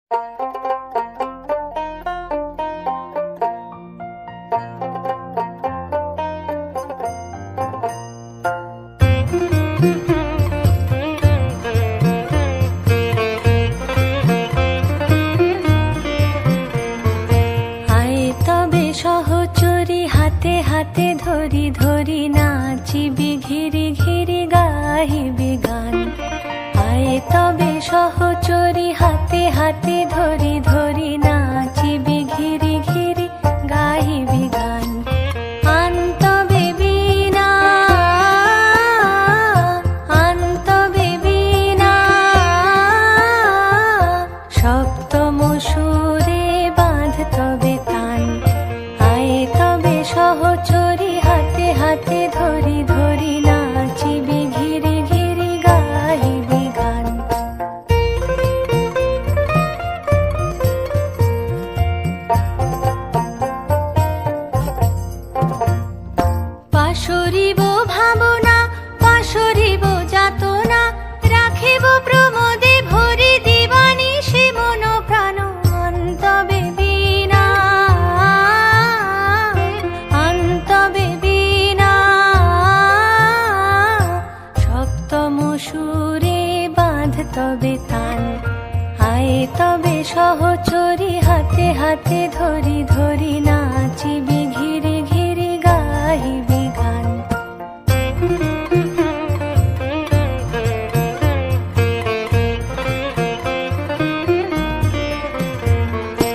হাতে ধরি ধরি নাচিবি ঘিরি ঘিরি গাহিবি গান। আয় তবে সহচরি হাতে হাতে ধরি ধরি নাচিবি ঘিরি ঘিরি গাহিবি গান। আনতবে বীণা আনতবে বীণা সপ্তম সুরে বাঁধ তবে তান। আয় তবে সহচরি হাতে হাতে ধরি ধরি নাচিবি ঘিরি ঘিরি গাহিবি গান। পাশরিব ভাবনা পাশরিব যাতনা রাখিব প্রমোদে ভরি দিবানিশি মন প্রাণ। আনতবে বীণা আনতবে বীণা সপ্তম সুরে বাঁধ তবে তান। আয় তবে সহচরি হাতে হাতে ধরি ধরি নাচিবি